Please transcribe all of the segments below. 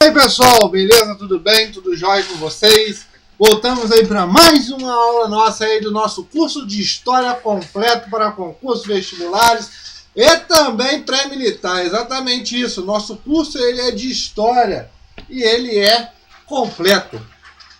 E aí pessoal, beleza? Tudo bem? Tudo jóia com vocês? Voltamos aí para mais uma aula nossa aí do nosso curso de História completo para concursos vestibulares e também pré-militar. Exatamente isso, nosso curso ele é de História e ele é completo.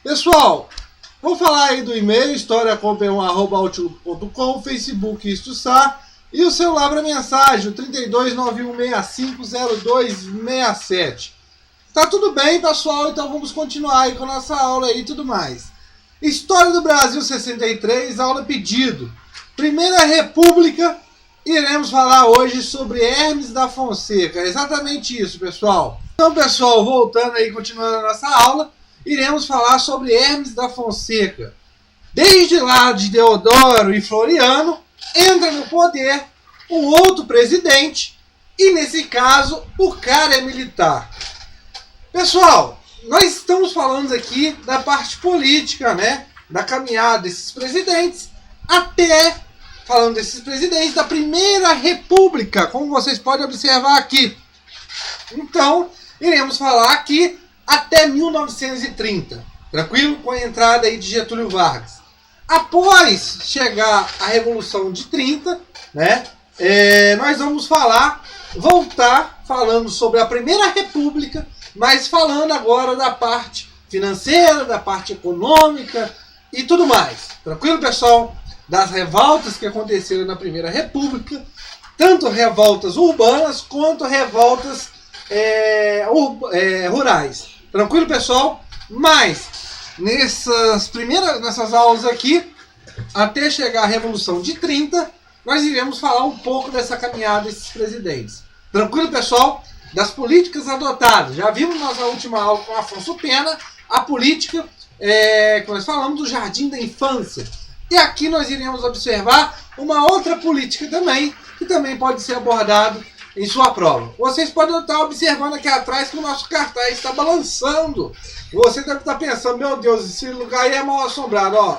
Pessoal, vou falar aí do e-mail historiacom@outlook.com, Facebook Istuçar e o celular para mensagem, o 3291650267. Tá tudo bem, pessoal? Então vamos continuar aí com a nossa aula aí e tudo mais. História do Brasil 63, aula pedido. Primeira República, iremos falar hoje sobre Hermes da Fonseca. Exatamente isso, pessoal. Então, pessoal, voltando aí, continuando a nossa aula, iremos falar sobre Hermes da Fonseca. Desde lá de Deodoro e Floriano, entra no poder um outro presidente e, nesse caso, o cara é militar. Pessoal, nós estamos falando aqui da parte política, né? Da caminhada desses presidentes até, falando desses presidentes da Primeira República, como vocês podem observar aqui. Então, iremos falar aqui até 1930, tranquilo? Com a entrada aí de Getúlio Vargas. Após chegar a Revolução de 30, né? Nós vamos voltar falando sobre a Primeira República, mas falando agora da parte financeira, da parte econômica e tudo mais. Tranquilo, pessoal? Das revoltas que aconteceram na Primeira República, tanto revoltas urbanas quanto revoltas rurais. Tranquilo, pessoal? Mas nessas aulas aqui, até chegar à Revolução de 30, nós iremos falar um pouco dessa caminhada desses presidentes. Tranquilo, pessoal? Das políticas adotadas. Já vimos na nossa última aula com Afonso Pena a política que nós falamos do Jardim da Infância. E aqui nós iremos observar uma outra política também, que também pode ser abordado em sua prova. Vocês podem estar observando aqui atrás que o nosso cartaz está balançando. Você deve estar pensando, meu Deus, esse lugar aí é mal assombrado. Ó.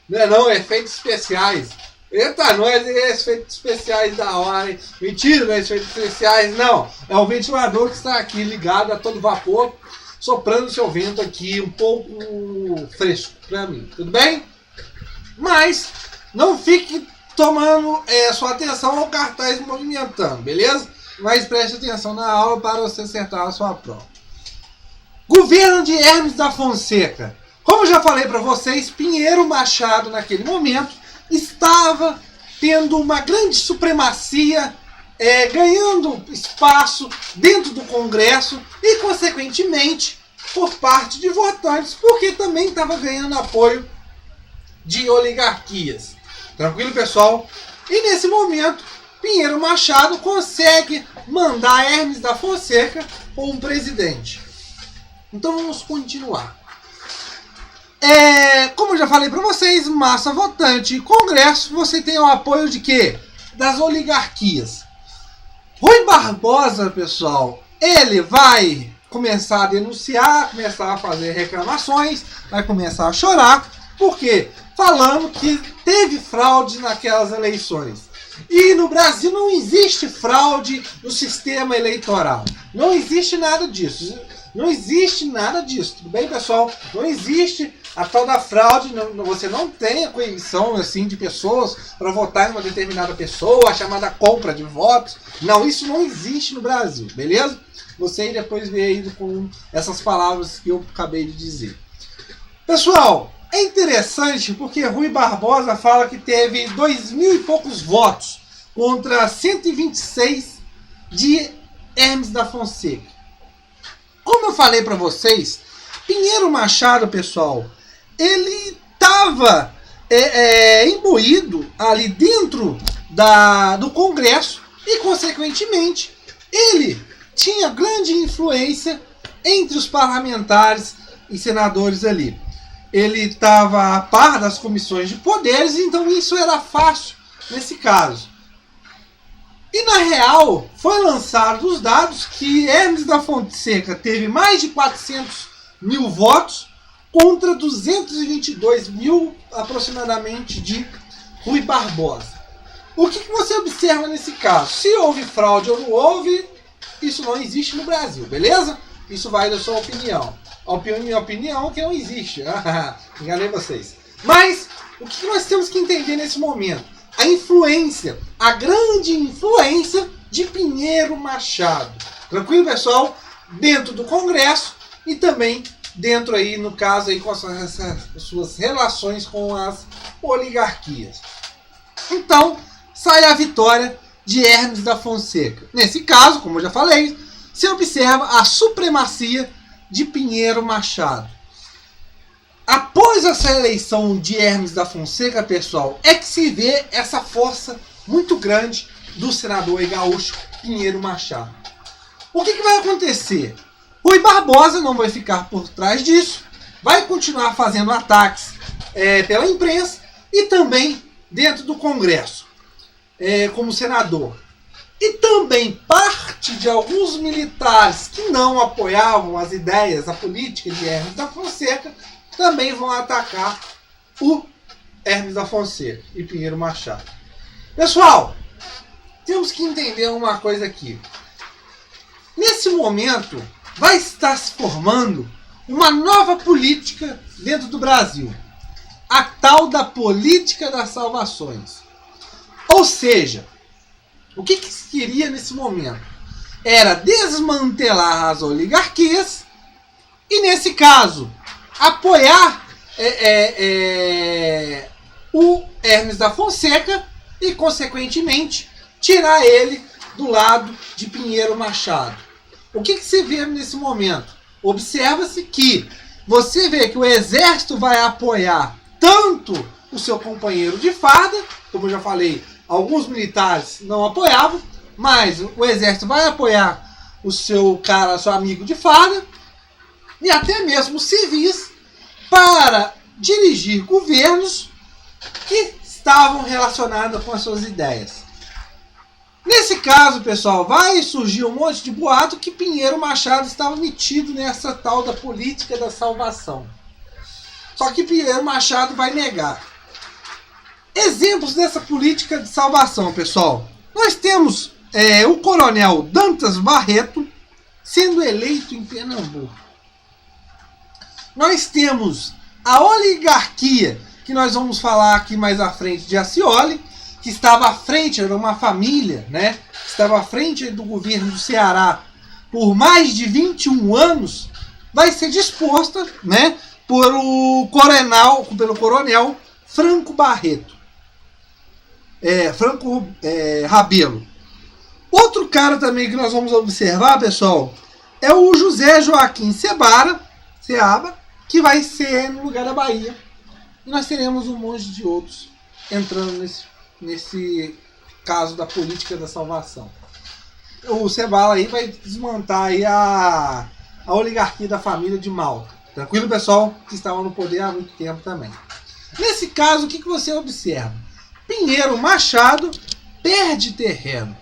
Não, efeitos especiais. Eita, não é efeitos especiais da hora, hein? Mentira, não é efeitos especiais, não. É o ventilador que está aqui ligado a todo vapor, soprando seu vento aqui um pouco fresco para mim, tudo bem? Mas não fique tomando sua atenção ao cartaz movimentando, beleza? Mas preste atenção na aula para você acertar a sua prova. Governo de Hermes da Fonseca. Como já falei para vocês, Pinheiro Machado naquele momento estava tendo uma grande supremacia, ganhando espaço dentro do Congresso e, consequentemente, por parte de votantes, porque também estava ganhando apoio de oligarquias. Tranquilo, pessoal? E nesse momento, Pinheiro Machado consegue mandar Hermes da Fonseca como presidente. Então vamos continuar. Como eu já falei para vocês, massa votante e Congresso, você tem o apoio de quê? Das oligarquias. Rui Barbosa, pessoal, ele vai começar a denunciar, começar a fazer reclamações, vai começar a chorar, por quê? Falando que teve fraude naquelas eleições. E no Brasil não existe fraude no sistema eleitoral. Não existe nada disso. Não existe nada disso, tudo bem, pessoal? Não existe a tal da fraude, você não tem a coerção assim, de pessoas para votar em uma determinada pessoa, a chamada compra de votos. Não, isso não existe no Brasil, beleza? Você depois vê aí com essas palavras que eu acabei de dizer. Pessoal, é interessante porque Rui Barbosa fala que teve 2.000 e poucos votos contra 126 de Hermes da Fonseca. Como eu falei para vocês, Pinheiro Machado, pessoal, ele estava imbuído ali dentro do Congresso e, consequentemente, ele tinha grande influência entre os parlamentares e senadores ali. Ele estava a par das comissões de poderes, então isso era fácil nesse caso. E na real, foi lançado os dados que Hermes da Fonseca teve mais de 400.000 votos contra 222.000 aproximadamente de Rui Barbosa. O que você observa nesse caso? Se houve fraude ou não houve, isso não existe no Brasil, beleza? isso vai da sua opinião. Minha opinião é que não existe. Enganei vocês. Mas o que nós temos que entender nesse momento? A influência, a grande influência de Pinheiro Machado. Tranquilo, pessoal? Dentro do Congresso e também dentro aí, no caso aí, com as suas relações com as oligarquias. Então, sai a vitória de Hermes da Fonseca. Nesse caso, como eu já falei, se observa a supremacia de Pinheiro Machado. Após essa eleição de Hermes da Fonseca, pessoal, é que se vê essa força muito grande do senador gaúcho Pinheiro Machado. O que vai acontecer? Rui Barbosa não vai ficar por trás disso, vai continuar fazendo ataques pela imprensa e também dentro do Congresso, como senador. E também parte de alguns militares que não apoiavam as ideias, a política de Hermes da Fonseca, também vão atacar o Hermes da Fonseca e Pinheiro Machado. Pessoal, temos que entender uma coisa aqui. Nesse momento, vai estar se formando uma nova política dentro do Brasil. A tal da política das salvações. Ou seja, o que se queria nesse momento? Era desmantelar as oligarquias e, nesse caso, apoiar o Hermes da Fonseca e, consequentemente, tirar ele do lado de Pinheiro Machado. O que se vê nesse momento? Observa-se que você vê que o exército vai apoiar tanto o seu companheiro de farda, como eu já falei, alguns militares não apoiavam, mas o exército vai apoiar o seu amigo de farda, e até mesmo civis, para dirigir governos que estavam relacionados com as suas ideias. Nesse caso, pessoal, vai surgir um monte de boato que Pinheiro Machado estava metido nessa tal da política da salvação. Só que Pinheiro Machado vai negar. Exemplos dessa política de salvação, pessoal. Nós temos o coronel Dantas Barreto sendo eleito em Pernambuco. Nós temos a oligarquia, que nós vamos falar aqui mais à frente, de Accioli, que estava à frente, era uma família, né? Estava à frente do governo do Ceará por mais de 21 anos, vai ser disposta, né, pelo coronel Franco Barreto. Rabelo. Outro cara também que nós vamos observar, pessoal, é o José Joaquim Seaba, que vai ser no lugar da Bahia. E nós teremos um monte de outros entrando nesse caso da política da salvação. O Sebala aí vai desmontar aí a oligarquia da família de Malta. Tranquilo, pessoal? Que estava no poder há muito tempo também. Nesse caso, o que você observa? Pinheiro Machado perde terreno.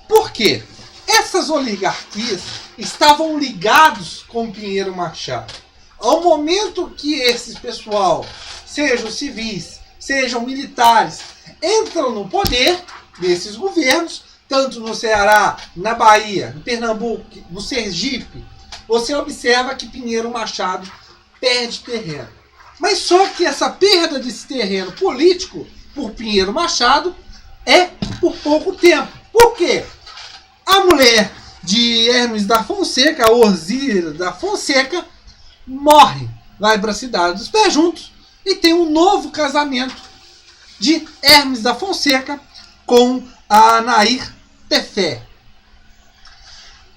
Por quê? Essas oligarquias estavam ligados com Pinheiro Machado. Ao momento que esses pessoal, sejam civis, sejam militares, entram no poder desses governos, tanto no Ceará, na Bahia, no Pernambuco, no Sergipe, você observa que Pinheiro Machado perde terreno. Mas só que essa perda desse terreno político por Pinheiro Machado é por pouco tempo. Por quê? A mulher de Hermes da Fonseca, a Orzira da Fonseca, morre, vai para a cidade dos Pés Juntos e tem um novo casamento de Hermes da Fonseca com a Nair Tefé.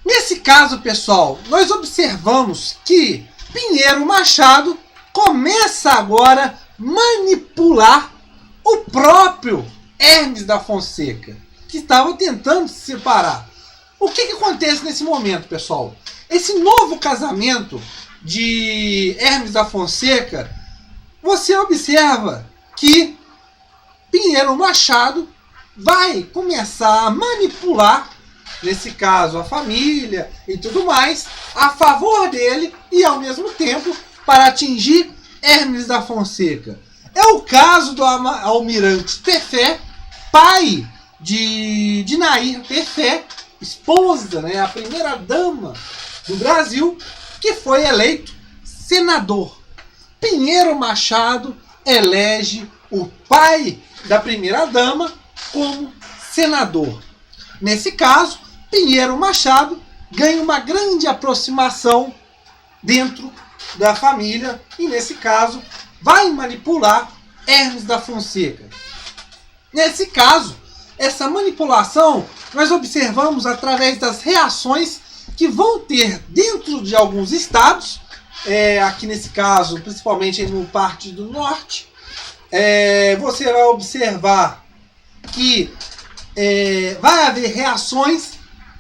Nesse caso, pessoal, nós observamos que Pinheiro Machado começa agora a manipular o próprio Hermes da Fonseca, que estava tentando se separar. O que acontece nesse momento, pessoal? Esse novo casamento de Hermes da Fonseca, você observa que Pinheiro Machado vai começar a manipular, nesse caso, a família e tudo mais, a favor dele e, ao mesmo tempo, para atingir Hermes da Fonseca. É o caso do almirante Tefé, pai de Nair Tefé, esposa, né, a primeira dama do Brasil, que foi eleito senador. Pinheiro Machado elege o pai da primeira-dama como senador. Nesse caso, Pinheiro Machado ganha uma grande aproximação dentro da família e, nesse caso, vai manipular Hermes da Fonseca. Nesse caso, essa manipulação nós observamos através das reações que vão ter dentro de alguns estados, aqui nesse caso, principalmente no Partido do Norte. Você vai observar que vai haver reações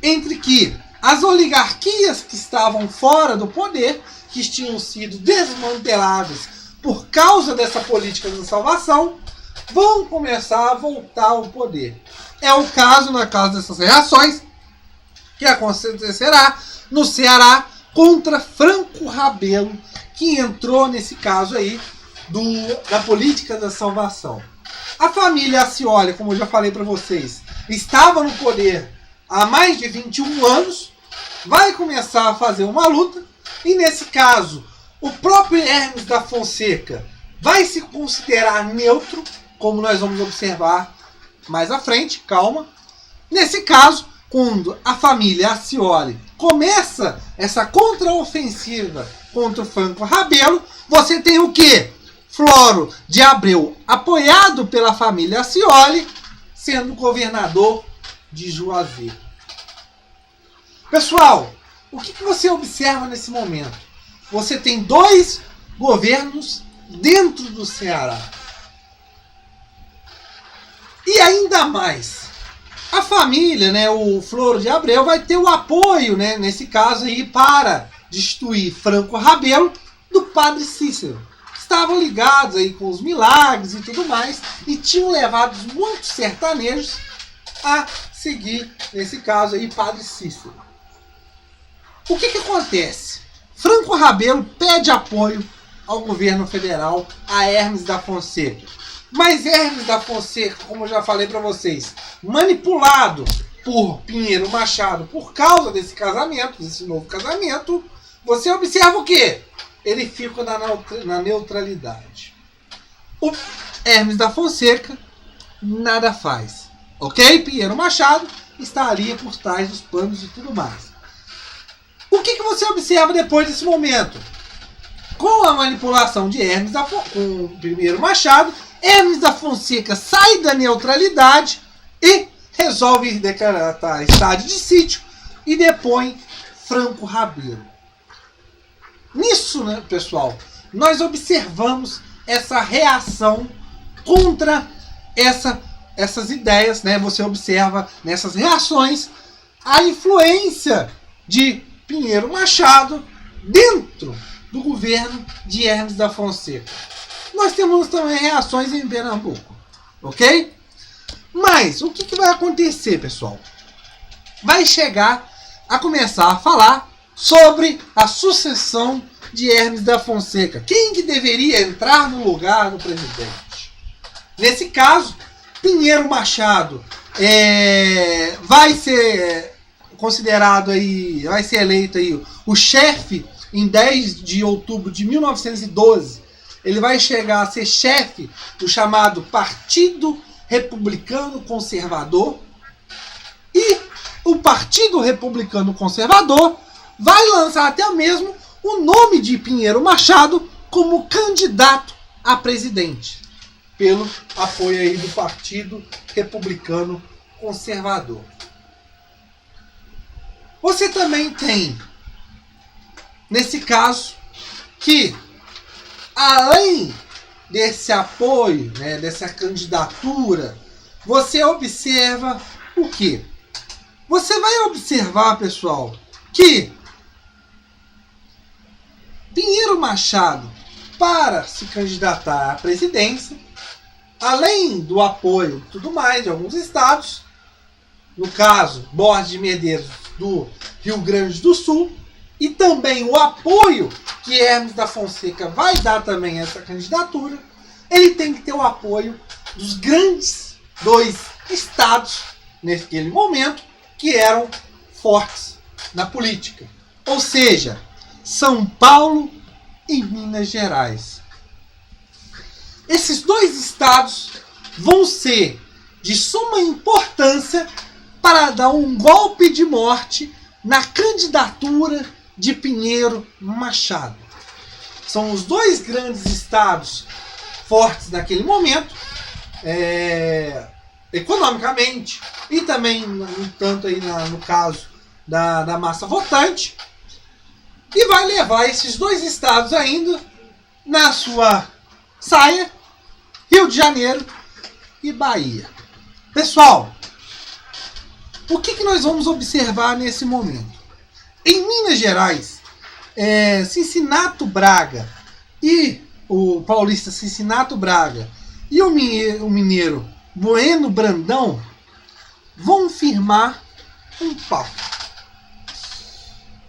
entre que as oligarquias que estavam fora do poder, que tinham sido desmanteladas por causa dessa política de salvação, vão começar a voltar ao poder. É o caso, na causa dessas reações, que acontecerá no Ceará contra Franco Rabelo, que entrou nesse caso aí da política da salvação. A família Acioli, como eu já falei para vocês, estava no poder há mais de 21 anos, vai começar a fazer uma luta, e nesse caso, o próprio Hermes da Fonseca vai se considerar neutro, como nós vamos observar mais à frente, calma. Nesse caso, quando a família Acioli começa essa contraofensiva contra o Franco Rabelo, você tem o quê? Floro de Abreu, apoiado pela família Acioli, sendo governador de Juazeiro. Pessoal, o que você observa nesse momento? Você tem dois governos dentro do Ceará. E ainda mais, a família, o Floro de Abreu, vai ter o apoio, nesse caso aí, para destituir Franco Rabelo do padre Cícero. Estavam ligados aí com os milagres e tudo mais, e tinham levado muitos sertanejos a seguir, nesse caso aí, padre Cícero. O que acontece? Franco Rabelo pede apoio ao governo federal, a Hermes da Fonseca. Mas Hermes da Fonseca, como eu já falei para vocês, manipulado por Pinheiro Machado por causa desse casamento, desse novo casamento, você observa o quê? Ele fica na neutralidade. O Hermes da Fonseca nada faz. Ok? Pinheiro Machado está ali por trás dos panos e tudo mais. O que você observa depois desse momento? Com a manipulação de Hermes com Pinheiro Machado, Hermes da Fonseca sai da neutralidade e resolve declarar estado de sítio e depõe Franco Rabelo. Nisso, pessoal, nós observamos essa reação contra essas ideias, Você observa nessas reações a influência de Pinheiro Machado dentro do governo de Hermes da Fonseca. Nós temos também reações em Pernambuco, ok? Mas o que vai acontecer, pessoal? Vai chegar a começar a falar sobre a sucessão de Hermes da Fonseca. Quem que deveria entrar no lugar do presidente? Nesse caso, Pinheiro Machado vai ser considerado aí, vai ser eleito aí o chefe em 10 de outubro de 1912. Ele vai chegar a ser chefe do chamado Partido Republicano Conservador. E o Partido Republicano Conservador vai lançar até mesmo o nome de Pinheiro Machado como candidato a presidente, pelo apoio aí do Partido Republicano Conservador. Você também tem, nesse caso, que além desse apoio, dessa candidatura, você observa o quê? Você vai observar, pessoal, que Pinheiro Machado, para se candidatar à presidência, além do apoio e tudo mais de alguns estados, no caso, Borges de Medeiros do Rio Grande do Sul, e também o apoio que Hermes da Fonseca vai dar também a essa candidatura, ele tem que ter o apoio dos grandes dois estados, naquele momento, que eram fortes na política. Ou seja, São Paulo e Minas Gerais. Esses dois estados vão ser de suma importância para dar um golpe de morte na candidatura de Pinheiro Machado. São os dois grandes estados fortes naquele momento, economicamente, e também, no tanto aí no caso da massa votante, e vai levar esses dois estados ainda na sua saia, Rio de Janeiro e Bahia. Pessoal, o que nós vamos observar nesse momento? Em Minas Gerais, Cincinato Braga e o paulista Cincinato Braga e o mineiro Bueno Brandão vão firmar um pacto.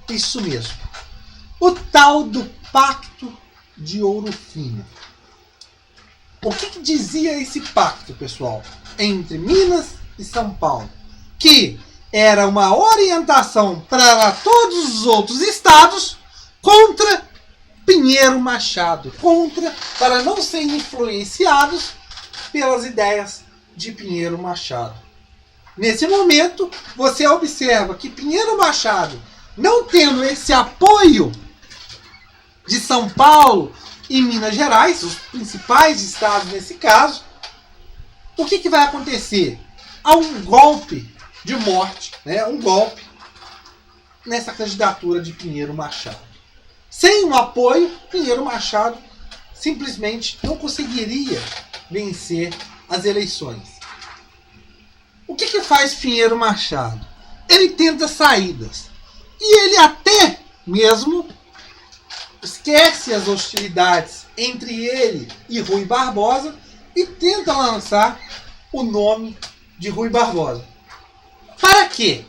Isso mesmo. O tal do Pacto de Ouro Fino. O que dizia esse pacto, pessoal? Entre Minas e São Paulo. Que era uma orientação para todos os outros estados contra Pinheiro Machado. Para não serem influenciados pelas ideias de Pinheiro Machado. Nesse momento, você observa que Pinheiro Machado, não tendo esse apoio de São Paulo e Minas Gerais, os principais estados nesse caso, o que vai acontecer? Há um golpe de morte, um golpe nessa candidatura de Pinheiro Machado. Sem um apoio, Pinheiro Machado simplesmente não conseguiria vencer as eleições. O que faz Pinheiro Machado? Ele tenta saídas. E ele até mesmo esquece as hostilidades entre ele e Rui Barbosa e tenta lançar o nome de Rui Barbosa. Para quê?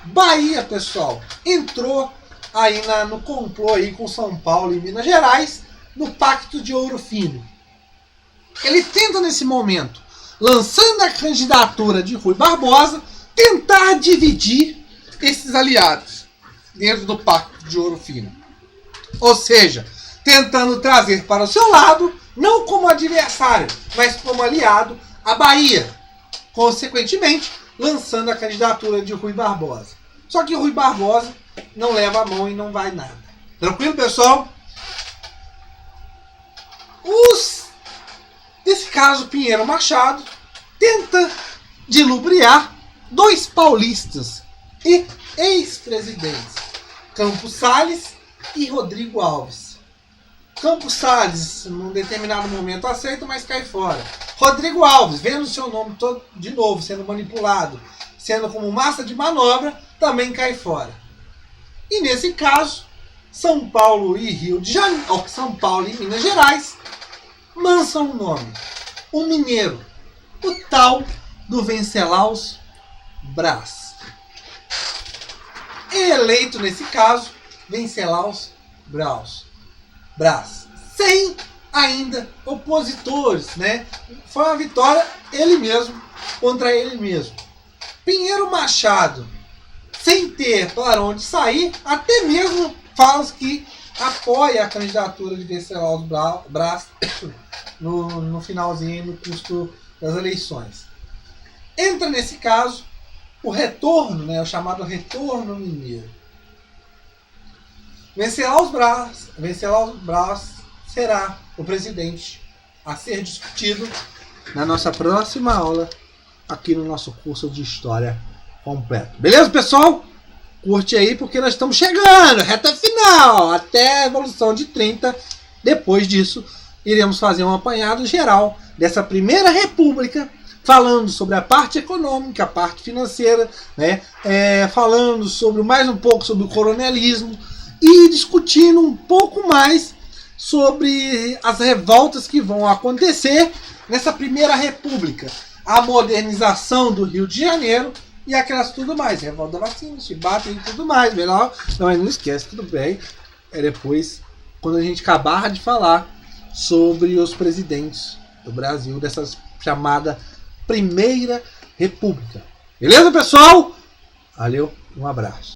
Bahia, pessoal, entrou aí no complô aí com São Paulo e Minas Gerais no Pacto de Ouro Fino. Ele tenta nesse momento, lançando a candidatura de Rui Barbosa, tentar dividir esses aliados dentro do Pacto de Ouro Fino. Ou seja, tentando trazer para o seu lado, não como adversário, mas como aliado, a Bahia. Consequentemente, lançando a candidatura de Rui Barbosa. Só que Rui Barbosa não leva a mão e não vai nada. Tranquilo, pessoal? Nesse caso, Pinheiro Machado tenta dilubriar dois paulistas e ex-presidentes, Campos Salles e Rodrigo Alves. Campos Salles, num determinado momento, aceita, mas cai fora. Rodrigo Alves, vendo seu nome todo de novo sendo manipulado, sendo como massa de manobra, também cai fora. E nesse caso, São Paulo e São Paulo e Minas Gerais lançam o nome. O mineiro, o tal do Vencelaus Braz. Eleito nesse caso, Vencelaus Braz. Sem ainda opositores, Foi uma vitória ele mesmo contra ele mesmo. Pinheiro Machado, sem ter para onde sair, até mesmo fala que apoia a candidatura de Vencelaus Braz no finalzinho, no custo das eleições. Entra nesse caso o retorno, o chamado retorno mineiro. Vencelaus Braz será o presidente a ser discutido na nossa próxima aula aqui no nosso curso de História completo. Beleza, pessoal? Curte aí porque nós estamos chegando, reta final, até a Revolução de 30. Depois disso, iremos fazer um apanhado geral dessa primeira república, falando sobre a parte econômica, a parte financeira, falando sobre mais um pouco sobre o coronelismo e discutindo um pouco mais sobre as revoltas que vão acontecer nessa primeira república, a modernização do Rio de Janeiro e aquelas tudo mais, revolta da vacina, chibata e tudo mais, melhor, não esquece, tudo bem, depois, quando a gente acabar de falar sobre os presidentes do Brasil, dessa chamada Primeira República. Beleza, pessoal? Valeu, um abraço.